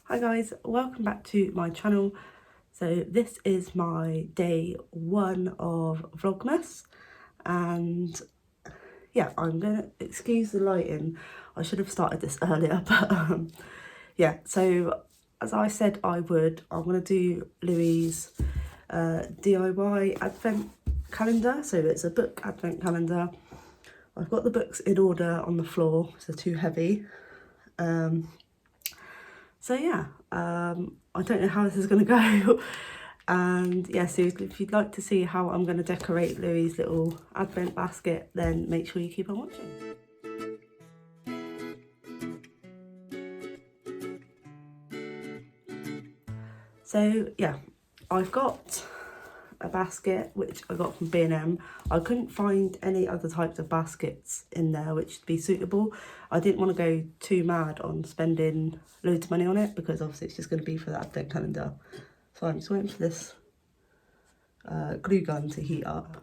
Hi guys, welcome back to my channel. So this is my day one of Vlogmas, and yeah, I'm gonna excuse the lighting. I should have started this earlier, but yeah, so as I said I would, I'm gonna do Louis' DIY advent calendar. So it's a book advent calendar. I've got the books in order on the floor, so too heavy. So yeah, I don't know how this is going to go. And yeah, so if you'd like to see how I'm going to decorate Louis' little advent basket, then make sure you keep on watching. So yeah, I've got a basket which I got from B&M. I couldn't find any other types of baskets in there which would be suitable. I didn't want to go too mad on spending loads of money on it because obviously it's just going to be for the advent calendar. So I'm just waiting for this glue gun to heat up.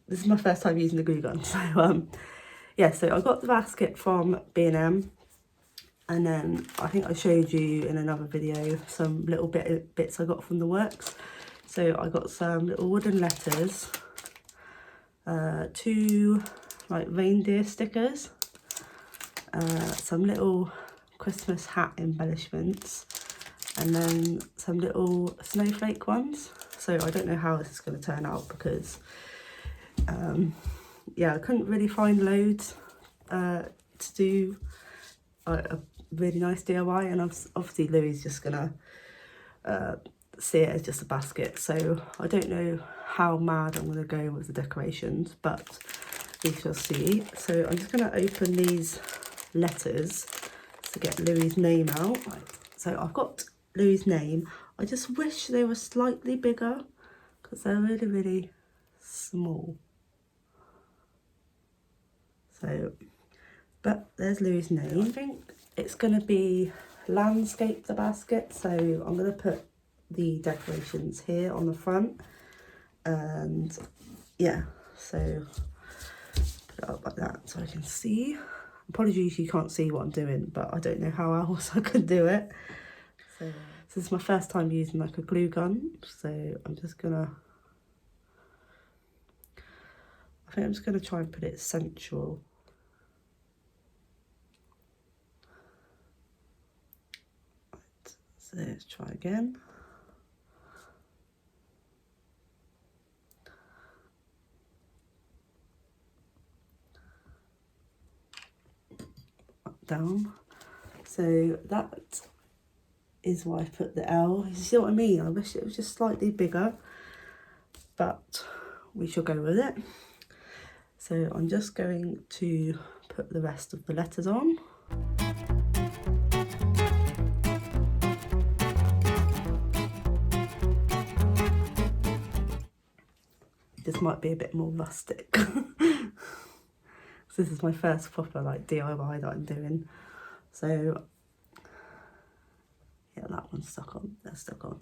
This is my first time using the glue gun, so yeah, so I got the basket from B&M, and then I think I showed you in another video some little bits I got from the works. So I got some little wooden letters, two like reindeer stickers, some little Christmas hat embellishments, and then some little snowflake ones. So I don't know how this is going to turn out because yeah, I couldn't really find loads to do a really nice DIY, and obviously Louis just gonna see it as just a basket, so I don't know how mad I'm gonna go with the decorations, but we shall see. So I'm just gonna open these letters to get Louis' name out. So I've got Louis' name. I just wish they were slightly bigger because they're really, really small. So, but there's Louis' name. I think it's going to be landscape the basket, so I'm going to put the decorations here on the front, and yeah, so put it up like that so I can see. Apologies you can't see what I'm doing, but I don't know how else I could do it. So this is my first time using like a glue gun, so I'm just gonna, I think I'm just gonna try and put it central. Right, so let's try again. Down. So that is why I put the L. You see what I mean? I wish it was just slightly bigger, but we shall go with it. So I'm just going to put the rest of the letters on. This might be a bit more rustic. This is my first proper like DIY that I'm doing. So yeah, that one's stuck on, that's stuck on.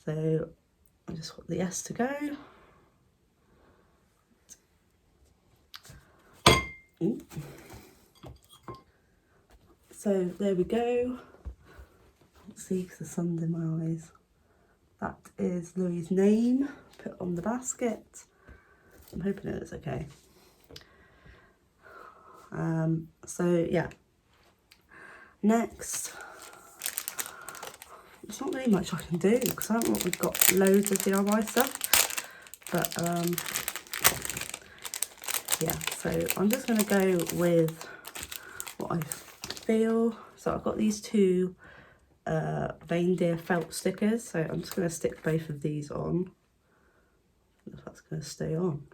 So I just want the S to go. Ooh. So there we go. Can't see because the sun's in my eyes. That is Louis' name put on the basket. I'm hoping it looks okay. So yeah, next, there's not really much I can do because I haven't really got loads of DIY stuff, but yeah, so I'm just going to go with what I feel. So I've got these two reindeer felt stickers, so I'm just going to stick both of these on. I don't know if that's going to stay on.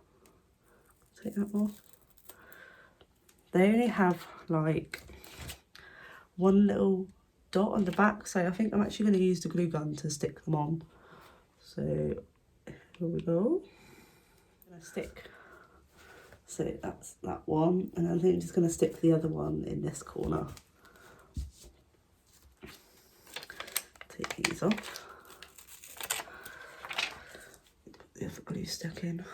Take that off. They only have like one little dot on the back, so I think I'm actually going to use the glue gun to stick them on. So here we go. I'm going to stick, so that's that one, and I think I'm just going to stick the other one in this corner. Take these off. Put the other glue stick in.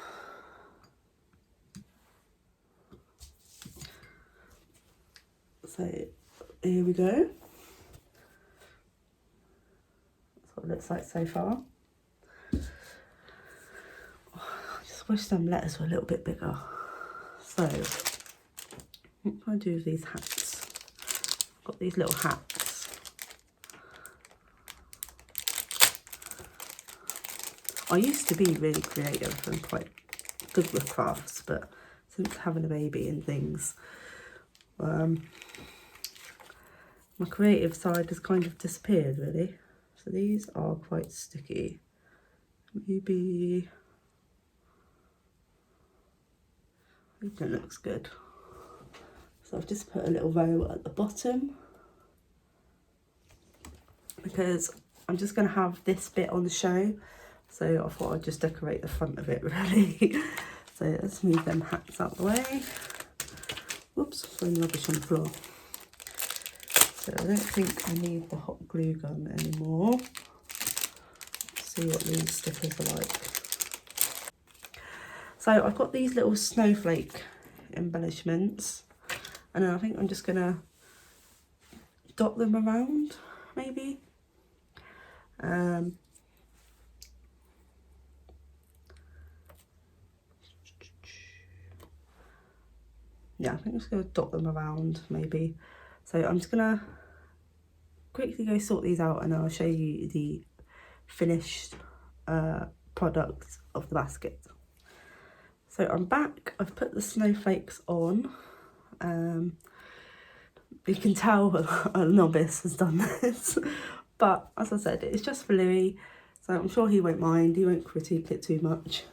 So here we go. it looks like so far. I just wish them letters were a little bit bigger. So, what can I do with these hats? I've got these little hats. I used to be really creative and quite good with crafts, but since having a baby and things, my creative side has kind of disappeared really. So these are quite sticky. Maybe, I think it looks good. So I've just put a little row at the bottom because I'm just going to have this bit on the show. So I thought I'd just decorate the front of it really. So let's move them hats out the way. Whoops, throwing rubbish on the floor. So I don't think I need the hot glue gun anymore. Let's see what these stickers are like. So I've got these little snowflake embellishments, and then I think I'm just gonna dot them around, maybe. Yeah, I think I'm just gonna dot them around, maybe. So I'm just gonna quickly go sort these out, and I'll show you the finished product of the basket. So I'm back. I've put the snowflakes on. You can tell a novice has done this, but as I said, it's just for Louis, so I'm sure he won't mind. He won't critique it too much.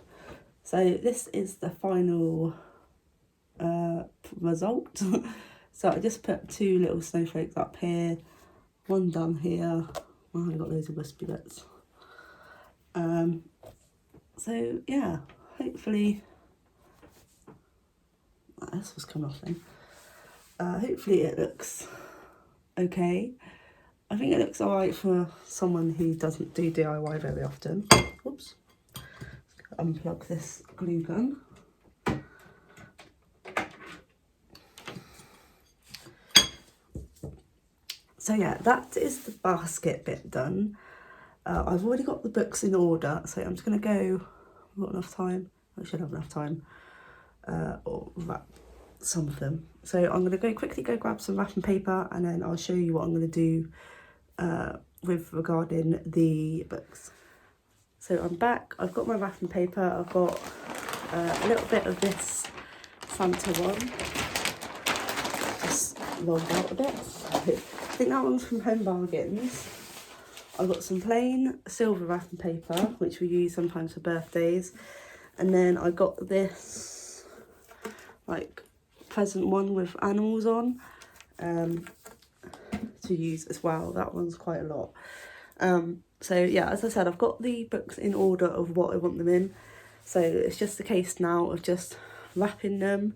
So this is the final result. So I just put 2 little snowflakes up here, one down here. Oh, I've got loads of wispy bits. So yeah, hopefully this was coming off then. Hopefully it looks okay. I think it looks alright for someone who doesn't do DIY very often. Oops. Unplug this glue gun. So yeah, that is the basket bit done. I've already got the books in order, so I'm just going to go. I've got enough time. I should have enough time. Or wrap some of them. So I'm going to quickly grab some wrapping paper, and then I'll show you what I'm going to do with regarding the books. So I'm back. I've got my wrapping paper. I've got a little bit of this Santa one. Just rolled out a bit. I think that one's from Home Bargains. I've got some plain silver wrapping paper, which we use sometimes for birthdays. And then I got this like present one with animals on to use as well. That one's quite a lot. So yeah, as I said, I've got the books in order of what I want them in. So it's just a case now of just wrapping them.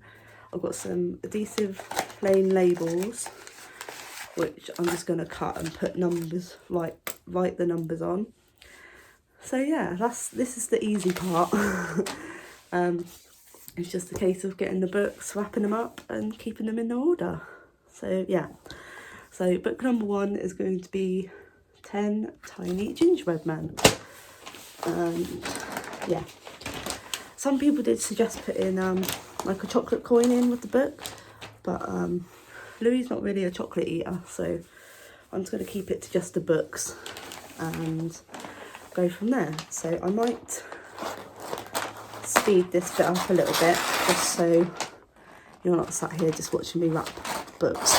I've got some adhesive plain labels, which I'm just going to cut and put numbers, write the numbers on. So yeah, this is the easy part. It's just a case of getting the books, wrapping them up and keeping them in order. So yeah, so book number 1 is going to be 10 Tiny Gingerbread Men. Yeah, some people did suggest putting like a chocolate coin in with the book, but Louis is not really a chocolate eater, so I'm just going to keep it to just the books and go from there. So I might speed this bit up a little bit, just so you're not sat here just watching me wrap books.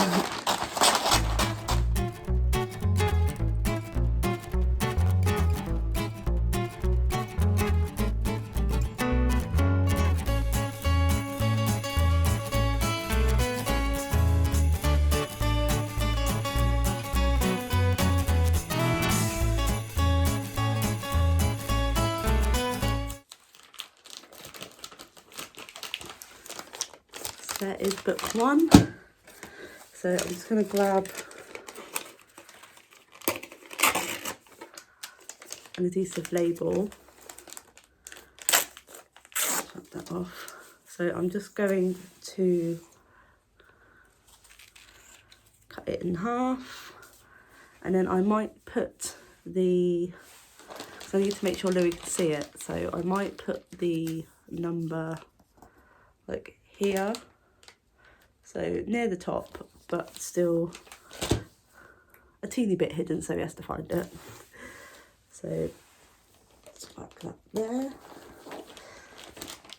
There is book 1. So I'm just going to grab an adhesive label. Shut that off. So I'm just going to cut it in half, and then I might put the, so I need to make sure Louis can see it, so I might put the number like here, so near the top, but still a teeny bit hidden, so he has to find it. So let's whack that there,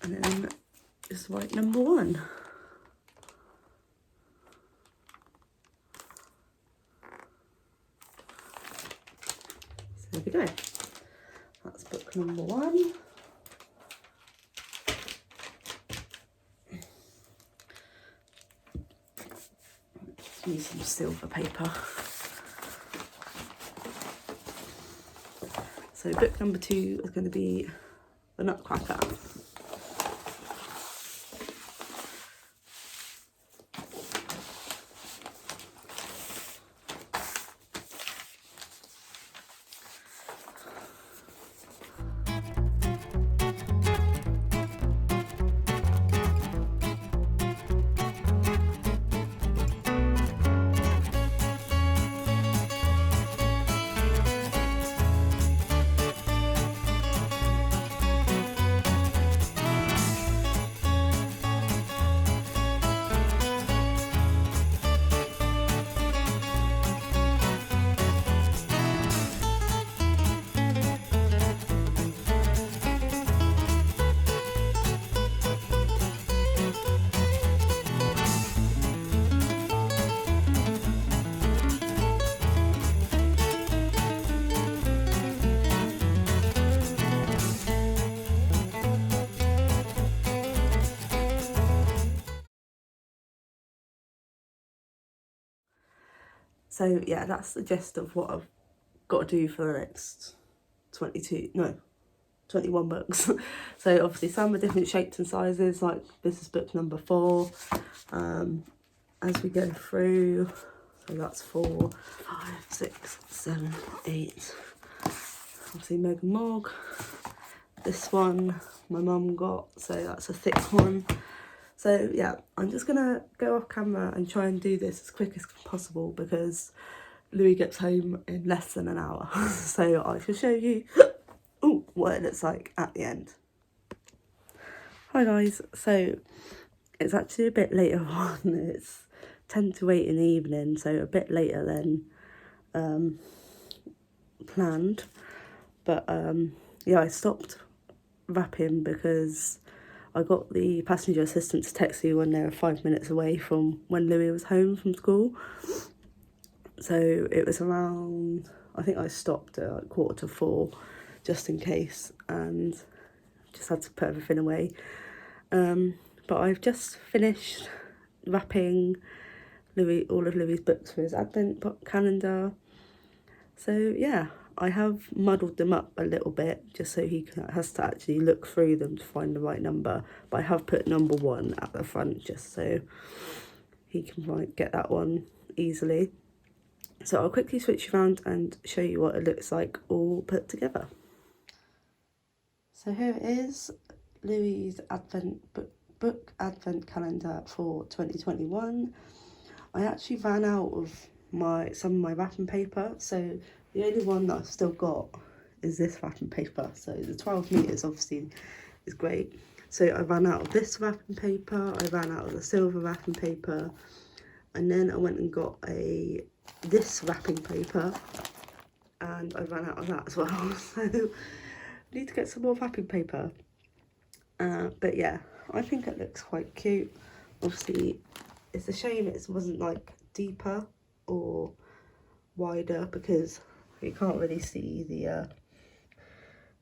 and then just write number 1. So there we go. That's book number 1. Let's use some silver paper. So book number 2 is going to be The Nutcracker. So yeah, that's the gist of what I've got to do for the next 21 books. So obviously some are different shapes and sizes, like this is book number 4. As we go through, so that's 4, 5, 6, 7, 8. Obviously Meg and Mog. This one my mum got, so that's a thick one. So yeah, I'm just gonna go off camera and try and do this as quick as possible because Louis gets home in less than an hour. So I shall show you what it looks like at the end. Hi guys, so it's actually a bit later on. It's 10 to 8 in the evening, so a bit later than planned. But yeah, I stopped wrapping because I got the passenger assistant to text me when they were 5 minutes away from when Louis was home from school. So it was around, I think I stopped at like 3:45 just in case, and just had to put everything away. But I've just finished wrapping all of Louis's books for his advent calendar. So yeah, I have muddled them up a little bit just so he has to actually look through them to find the right number. But I have put number 1 at the front just so he can get that one easily. So I'll quickly switch around and show you what it looks like all put together. So here it is, Louis's book advent calendar for 2021. I actually ran out of some of my wrapping paper, so the only one that I've still got is this wrapping paper. So the 12 metres obviously is great. So I ran out of this wrapping paper, I ran out of the silver wrapping paper, and then I went and got this wrapping paper, and I ran out of that as well. So I need to get some more wrapping paper. But yeah, I think it looks quite cute. Obviously, it's a shame it wasn't like deeper or wider because you can't really see the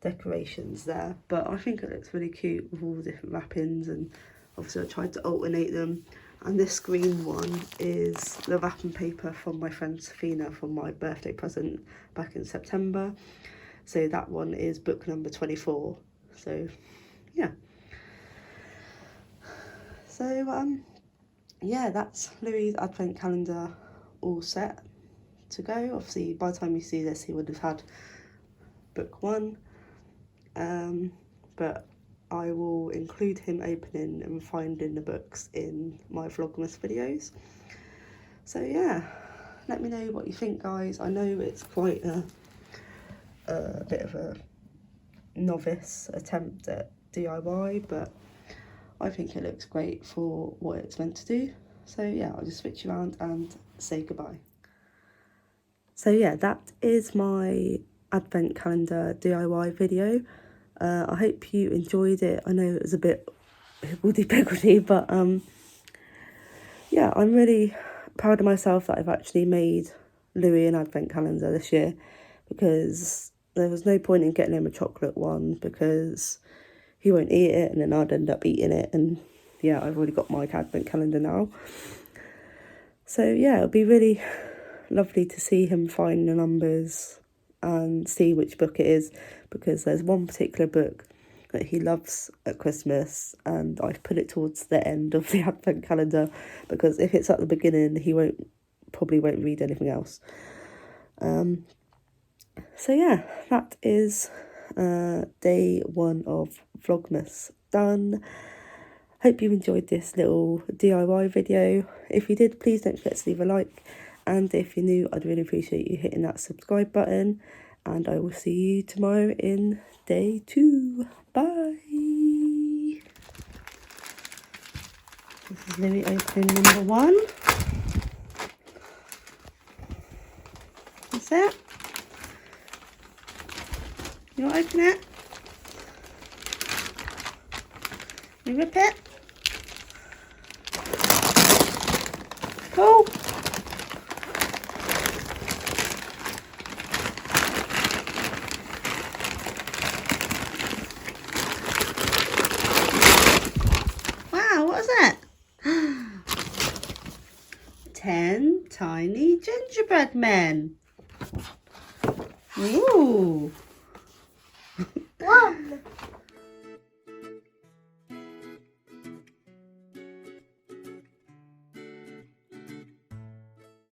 decorations there, but I think it looks really cute with all the different wrappings, and obviously I tried to alternate them. And this green one is the wrapping paper from my friend Safina from my birthday present back in September. So that one is book number 24. So yeah. So yeah, that's Louis's advent calendar all set to go. Obviously by the time you see this he would have had book 1, but I will include him opening and finding the books in my Vlogmas videos. So yeah, let me know what you think guys. I know it's quite a a bit of a novice attempt at DIY, but I think it looks great for what it's meant to do. So yeah, I'll just switch around and say goodbye. So yeah, that is my advent calendar DIY video. I hope you enjoyed it. I know it was a bit higgledy-piggledy, but yeah, I'm really proud of myself that I've actually made Louis an advent calendar this year, because there was no point in getting him a chocolate one because he won't eat it and then I'd end up eating it, and yeah, I've already got my advent calendar now. So yeah, it'll be really lovely to see him find the numbers and see which book it is, because there's one particular book that he loves at Christmas and I've put it towards the end of the advent calendar, because if it's at the beginning he probably won't read anything else. So yeah, that is day 1 of Vlogmas done. Hope you enjoyed this little DIY video. If you did, please don't forget to leave a like, and if you're new, I'd really appreciate you hitting that subscribe button, and I will see you tomorrow in day 2. Bye! This is Louis opening number 1. That's it. You want to open it? You rip it? Cool. Wow, what is that? 10 tiny gingerbread men. Ooh. 1.